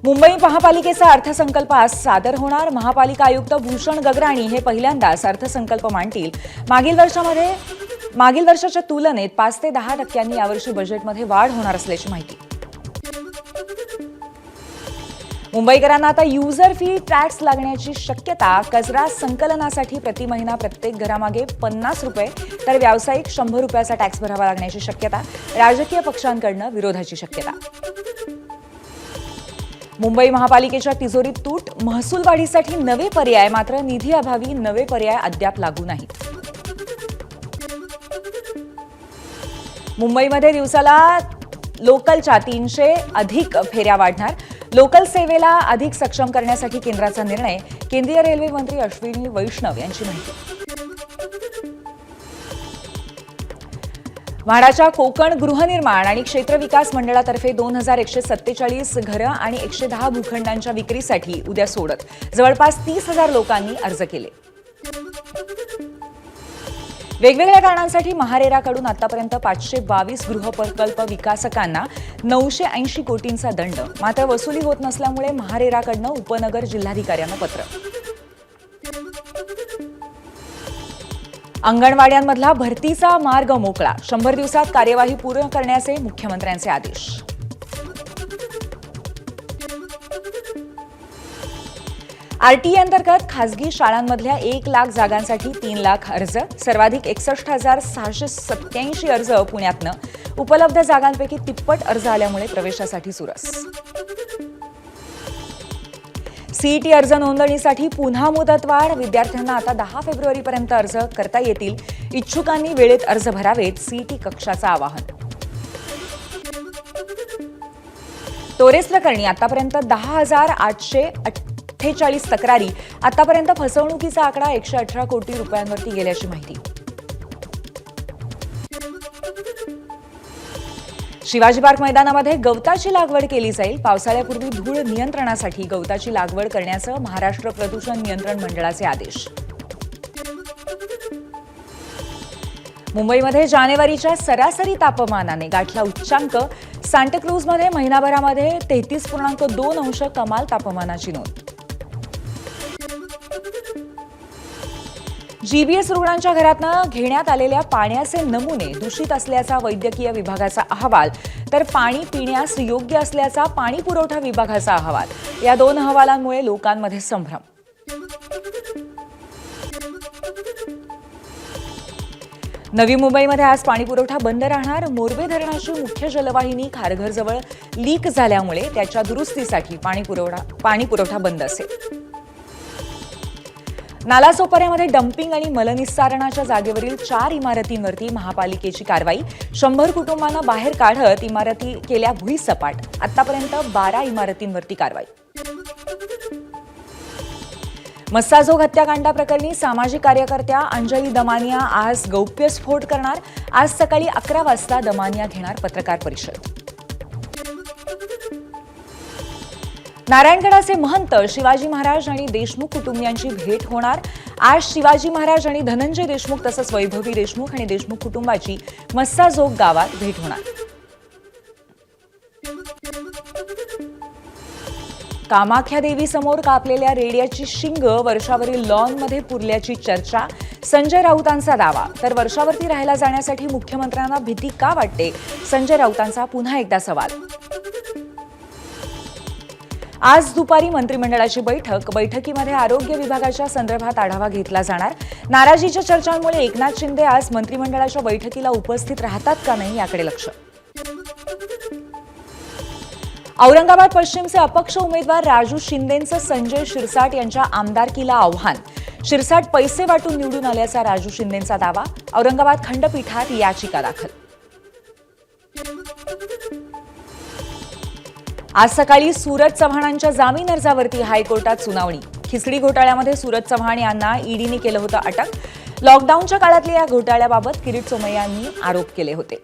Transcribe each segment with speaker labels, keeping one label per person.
Speaker 1: मुंबई महापालिकेचा अर्थसंकल्प आज सादर होणार। महापालिका आयुक्त भूषण गगराणी हे पहिल्यांदाच अर्थसंकल्प मांडतील। मागील वर्षाच्या तुलनेत 5 ते 10% यावर्षी बजेटमध्ये वाढ होणार असल्याची माहिती। मुंबईकरांना आता युजर फी टॅक्स लागण्याची शक्यता। कचरा संकलनासाठी प्रति महिना प्रत्येक घरामागे 50 रुपये तर व्यावसायिक 100 रुपयाचा टॅक्स भरावा लागण्याची शक्यता। राजकीय पक्षांकडून विरोधाची शक्यता। मुंबई महापालिकेच्या तिजोरीत तूट। महसूल वाढीसाठी नवे पर्याय, मात्र निधी अभावी नवे पर्याय अद्याप लागू नाहीत। मुंबईमध्ये दिवसाला लोकलच्या 300 अधिक फेऱ्या वाढणार। लोकल सेवेला अधिक सक्षम करण्यासाठी केंद्राचा निर्णय। केंद्रीय रेल्वे मंत्री अश्विनी वैष्णव यांची माहिती। म्हाडाच्या कोकण गृहनिर्माण आणि क्षेत्र विकास मंडळातर्फे 2147 घरं आणि 110 भूखंडांच्या विक्रीसाठी उद्या सोडत जवळपास 30,000 लोकांनी अर्ज केले। वेगवेगळ्या कारणांसाठी महारेराकडून आतापर्यंत 522 गृहप्रकल्प विकासकांना 980 कोटींचा दंड, मात्र वसुली होत नसल्यामुळे महारेराकडून उपनगर जिल्हाधिकाऱ्यांना पत्र। अंगणवाड्यांमधला भरतीचा मार्ग मोकळा। 100 दिवसात कार्यवाही पूर्ण करण्याचे मुख्यमंत्र्यांचे आदेश। आरटीई अंतर्गत खासगी शाळांमधल्या 1 लाख जागांसाठी 3 लाख अर्ज। सर्वाधिक 61,687 अर्ज पुण्यातनं। उपलब्ध जागांपैकी तिप्पट अर्ज आल्यामुळे प्रवेशासाठी चुरस। सीईटी अर्ज नोंदणीसाठी पुन्हा मुदतवाढ। विद्यार्थ्यांना आता 10 फेब्रुवारीपर्यंत अर्ज करता येतील। इच्छुकांनी वेळेत अर्ज भरावेत, सीईटी कक्षाचं आवाहन। टोरेस प्रकरणी आतापर्यंत 10,848 तक्रारी। आतापर्यंत फसवणुकीचा आकडा 118 कोटी रुपयांवरती गेल्याची माहिती। शिवाजी पार्क मैदानामध्ये गवताची लागवड केली जाईल। पावसाळ्यापूर्वी धूळ नियंत्रणासाठी गवताची लागवड करण्याचं महाराष्ट्र प्रदूषण नियंत्रण मंडळाचे आदेश। मुंबईमध्ये जानेवारीच्या सरासरी तापमानाने गाठला उच्चांक। सांताक्रूजमध्ये महिनाभरामध्ये 33.2 अंश कमाल तापमानाची नोंद। जीबीएस रुग्णांच्या घरातनं घेण्यात आलेल्या पाण्याचे नमुने दूषित असल्याचा वैद्यकीय विभागाचा अहवाल, तर पाणी पिण्यास योग्य असल्याचा पाणी पुरवठा विभागाचा अहवाल। या 2 अहवालांमुळे लोकांमध्ये संभ्रम। नवी मुंबईमध्ये आज पाणी पुरवठा बंद राहणार। मोरबे धरणाची मुख्य जलवाहिनी खारघरजवळ लीक झाल्यामुळे त्याच्या दुरुस्तीसाठी पाणी पुरवठा बंद असेल। नालासोपाऱ्यामध्ये डम्पिंग आणि मलनिस्सारणाच्या जागेवरील 4 इमारतींवरती महापालिकेची कारवाई। 100 कुटुंबांना बाहेर काढत इमारती केल्या भुईसपाट। आतापर्यंत 12 इमारतींवरती कारवाई। मस्साजोग हत्याकांड प्रकरणी सामाजिक कार्यकर्त्या अंजली दमानिया आज गौप्यस्फोट करणार। आज सकाळी 11 वाजता दमानिया घेणार पत्रकार परिषद। नारायणगडाचे महंत शिवाजी महाराज आणि देशमुख कुटुंबियांची भेट होणार। आज शिवाजी महाराज आणि धनंजय देशमुख तसंच वैभवी देशमुख आणि देशमुख कुटुंबाची मस्साजोग गावात भेट होणार। कामाख्या देवी समोर कापलेल्या रेड्याची शिंग वर्षावरील लॉनमध्ये पुरल्याची चर्चा। संजय राऊतांचा दावा, तर वर्षावरती राहायला जाण्यासाठी मुख्यमंत्र्यांना भीती का वाटते? संजय राऊतांचा पुन्हा एकदा सवाल। आज दुपारी मंत्रिमंडळाची बैठक। बैठकीमध्ये आरोग्य विभागाच्या संदर्भात आढावा घेतला जाणार। नाराजीच्या चर्चांमुळे एकनाथ शिंदे आज मंत्रिमंडळाच्या बैठकीला उपस्थित राहतात का नाही याकडे लक्ष। औरंगाबाद पश्चिमचे अपक्ष उमेदवार राजू शिंदेंचं संजय शिरसाट यांच्या आमदारकीला आव्हान। शिरसाट पैसे वाटून निवडून आल्याचा राजू शिंदेंचा दावा। औरंगाबाद खंडपीठात याचिका दाखल। आज सकाळी सूरज चव्हाणांच्या जामीन अर्जावरती हायकोर्टात सुनावणी। खिचडी घोटाळ्यामध्ये सूरज चव्हाण यांना ईडीने केलं होतं अटक। लॉकडाऊनच्या काळातल्या या घोटाळ्याबाबत किरीट सोमय्या यांनी आरोप केले होते।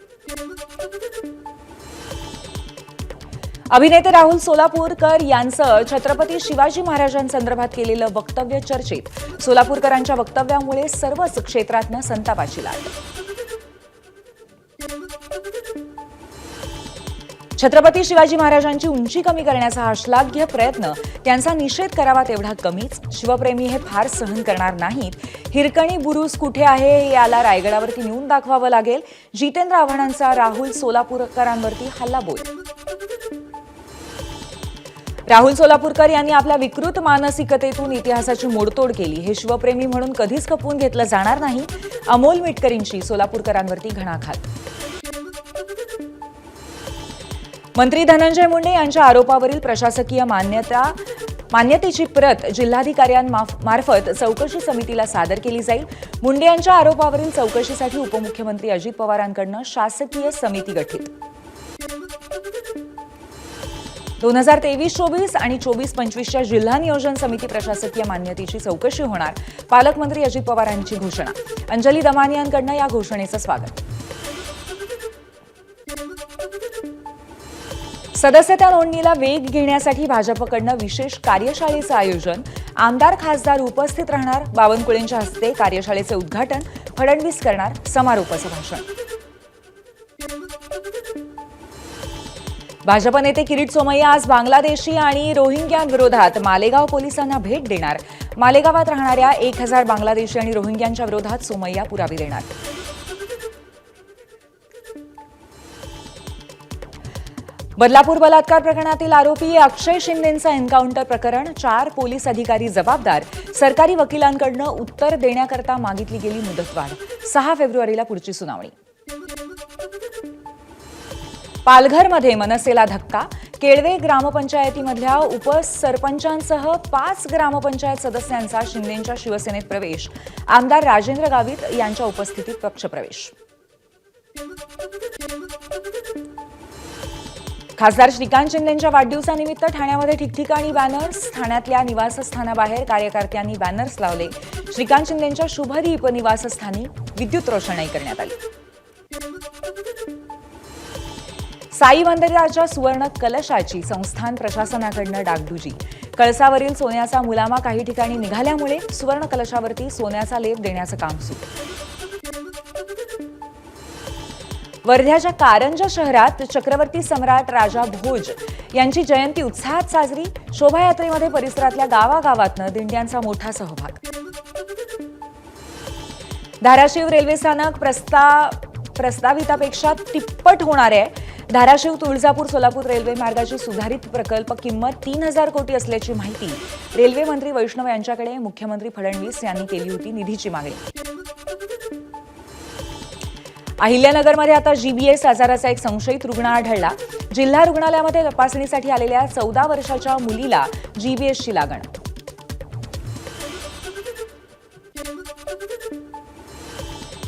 Speaker 1: अभिनेते राहुल सोलापूरकर यांचं छत्रपती शिवाजी महाराजांसंदर्भात केलेलं वक्तव्य चर्चेत। सोलापूरकरांच्या वक्तव्यामुळे सर्वच क्षेत्रातनं संतापाची लाट। छत्रपती शिवाजी महाराजांची उंची कमी करण्याचा हा श्लाघ्य प्रयत्न त्यांचा निषेध करावा तेवढा कमीच. शिवप्रेमी हे फार सहन करणार नाहीत. हिरकणी बुरुज कुठे आहे हे याला रायगडावरती नेऊन दाखवावं लागेल. जितेंद्र आव्हाडांचा राहुल सोलापूरकरांवरती हल्लाबोल. राहुल सोलापूरकर यांनी आपल्या विकृत मानसिकतेतून इतिहासाची मोडतोड केली. हे शिवप्रेमी म्हणून कधीच खपवून घेतलं जाणार नाही. अमोल मिटकरींची सोलापूरकरांवरती घणाघात. मंत्री धनंजय मुंडे यांच्या आरोपावरील प्रशासकीय मान्यतेची प्रत जिल्हाधिकाऱ्यांमार्फत चौकशी समितीला सादर केली जाईल. मुंडे यांच्या आरोपावरील चौकशीसाठी उपमुख्यमंत्री अजित पवारांकडून शासकीय समिती गठीत. 2023-24 आणि 24-25च्या जिल्हा नियोजन समिती प्रशासकीय मान्यतेची चौकशी होणार. पालकमंत्री अजित पवारांची घोषणा. अंजली दमानी यांकडून या घोषणेचं स्वागत. सदस्यता नोंदणीला वेग घेण्यासाठी भाजपकडून विशेष कार्यशाळेचं आयोजन. आमदार खासदार उपस्थित राहणार. बावनकुळेंच्या हस्ते कार्यशाळेचे उद्घाटन. फडणवीस करणार समारोपाचं भाषण. भाजप नेते किरीट सोमय्या आज बांगलादेशी आणि रोहिंग्यांविरोधात मालेगाव पोलिसांना भेट देणार. मालेगावात राहणाऱ्या 1000 बांगलादेशी आणि रोहिंग्यांच्या विरोधात सोमय्या पुरावे देणार. बदलापूर बलात्कार प्रकरणातील आरोपी अक्षय शिंदेंचा एन्काउंटर प्रकरण. 4 पोलीस अधिकारी जबाबदार. सरकारी वकिलांकडून उत्तर देण्याकरता मागितली गेली मुदतवाढ. 6 फेब्रुवारीला पुढची सुनावणी. पालघरमध्ये मनसेला धक्का. केळवे ग्रामपंचायतीमधल्या उपसरपंचांसह 5 ग्रामपंचायत सदस्यांचा शिंदेंच्या शिवसेनेत प्रवेश. आमदार राजेंद्र गावित यांच्या उपस्थितीत पक्षप्रवेश. खासदार श्रीकांत शिंदेंच्या वाढदिवसानिमित्त ठाण्यामध्ये ठिकठिकाणी बॅनर्स. ठाण्यातल्या निवासस्थानाबाहेर कार्यकर्त्यांनी बॅनर्स लावले. श्रीकांत शिंदेंच्या शुभदीप निवासस्थानी विद्युत रोषणाई करण्यात आली. साई मंदिराच्या सुवर्ण कलशाची संस्थान प्रशासनाकडून डागडुजी. कळसावरील सोन्याचा मुलामा काही ठिकाणी निघाल्यामुळे सुवर्ण कलशावरती सोन्याचा लेप देण्याचं काम सुरू. वर्ध्याच्या कारंजा शहरात चक्रवर्ती सम्राट राजा भोज यांची जयंती उत्साहात साजरी. शोभायात्रेमध्ये परिसरातल्या गावागावातनं दिंड्यांचा मोठा सहभाग. धाराशिव रेल्वे स्थानक प्रस्तावितापेक्षा तिप्पट होणार आहे. धाराशिव तुळजापूर सोलापूर रेल्वे मार्गाची सुधारित प्रकल्प किंमत 3000 कोटी असल्याची माहिती. रेल्वे मंत्री वैष्णव यांच्याकडे मुख्यमंत्री फडणवीस यांनी केली होती निधीची मागणी. अहिल्यानगरमध्ये आता जीबीएस आजाराचा एक संशयित रुग्ण आढळला. जिल्हा रुग्णालयामध्ये तपासणीसाठी आलेल्या 14 वर्षाच्या मुलीला जीबीएसची लागण.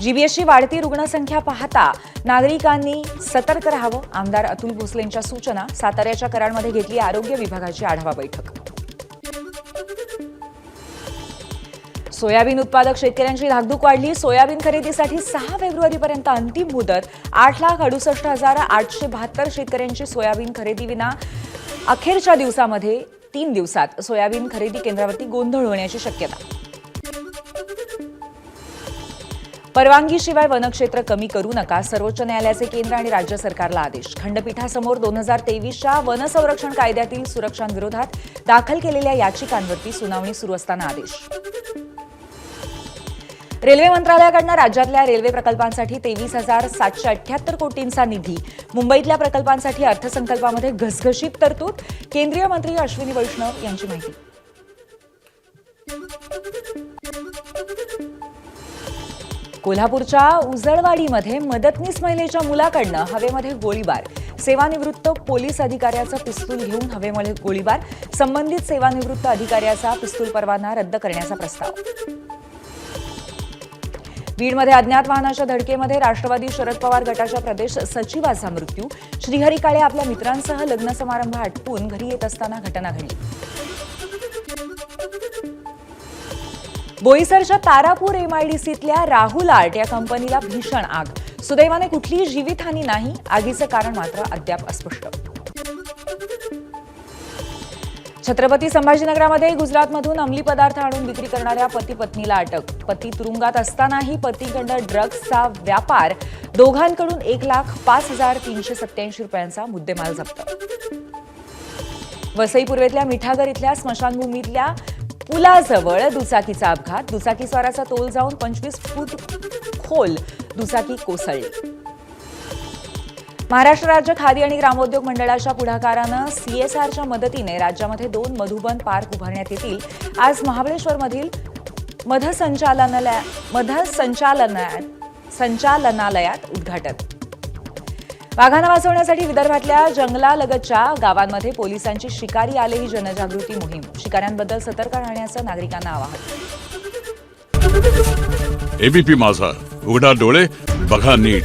Speaker 1: जीबीएसची वाढती रुग्णसंख्या पाहता नागरिकांनी सतर्क राहावं. आमदार अतुल भोसलेंच्या सूचना. साताऱ्याच्या कराडमध्ये घेतली आरोग्य विभागाची आढावा बैठक. सोयाबीन उत्पादक शेतकऱ्यांची धाकधूक वाढली. सोयाबीन खरेदीसाठी 6 फेब्रुवारीपर्यंत अंतिम मुदत. 8,68,872 शेतकऱ्यांची सोयाबीन खरेदीविना अखेरच्या दिवसामध्ये 3 दिवसात सोयाबीन खरेदी केंद्रावरती गोंधळ होण्याची शक्यता. परवानगीशिवाय वनक्षेत्र कमी करू नका. सर्वोच्च न्यायालयाचे केंद्र आणि राज्य सरकारला आदेश. खंडपीठासमोर 2023च्या वन संरक्षण कायद्यातील सुरक्षांविरोधात दाखल केलेल्या याचिकांवरती सुनावणी सुरू असताना आदेश. रेल्वे मंत्रालयाकडून राज्यातल्या रेल्वे प्रकल्पांसाठी 23,778 कोटींचा निधी. मुंबईतल्या प्रकल्पांसाठी अर्थसंकल्पामध्ये घसघशीत तरतूद. केंद्रीय मंत्री अश्विनी वैष्णव यांची माहिती. कोल्हापूरच्या उजळवाडीमध्ये मदतनीस महिलेच्या मुलाकडनं हवेमध्ये गोळीबार. सेवानिवृत्त पोलीस अधिकाऱ्याचं पिस्तूल घेऊन हवेमध्ये गोळीबार. संबंधित सेवानिवृत्त अधिकाऱ्याचा पिस्तूल परवाना रद्द करण्याचा प्रस्ताव. बीडमध्ये अज्ञात वाहनाच्या धडकेमध्ये राष्ट्रवादी शरद पवार गटाच्या प्रदेश सचिवाचा मृत्यू. श्रीहरी काळे आपल्या मित्रांसह लग्न समारंभ आटपून घरी येत असताना घटना घडली. बोईसरच्या तारापूर एमआयडीसीतल्या राहुल आर्ट या कंपनीला भीषण आग. सुदैवाने कुठलीही जीवितहानी नाही. आगीचं कारण मात्र अद्याप अस्पष्ट. छत्रपती संभाजीनगरामध्ये गुजरातमधून अंमली पदार्थ आणून विक्री करणाऱ्या पती पत्नीला अटक. पती तुरुंगात असतानाही पतीकडून ड्रग्जचा व्यापार दोघांकडून 1,05,387 रुपयांचा मुद्देमाल जप्त. वसई पूर्वेतल्या मिठागर इथल्या स्मशानभूमीतल्या पुलाजवळ दुचाकीचा अपघात. दुचाकीस्वाराचा तोल जाऊन 25 फूट खोल दुचाकी कोसळली. महाराष्ट्र राज्य खादी आणि ग्रामोद्योग मंडळाच्या पुढाकारानं CSRच्या मदतीने राज्यामध्ये 2 मधुबन पार्क उभारण्यात येतील. आज महाबळेश्वरमधील संचालनालयात उद्घाटन. वाघांना वाचवण्यासाठी विदर्भातल्या जंगलालगतच्या गावांमध्ये पोलिसांची शिकारी आले ही जनजागृती मोहीम. शिकाऱ्यांबद्दल सतर्क राहण्याचं नागरिकांना आवाहन.
Speaker 2: ABP माझा, उघडा डोळे बघा नीट.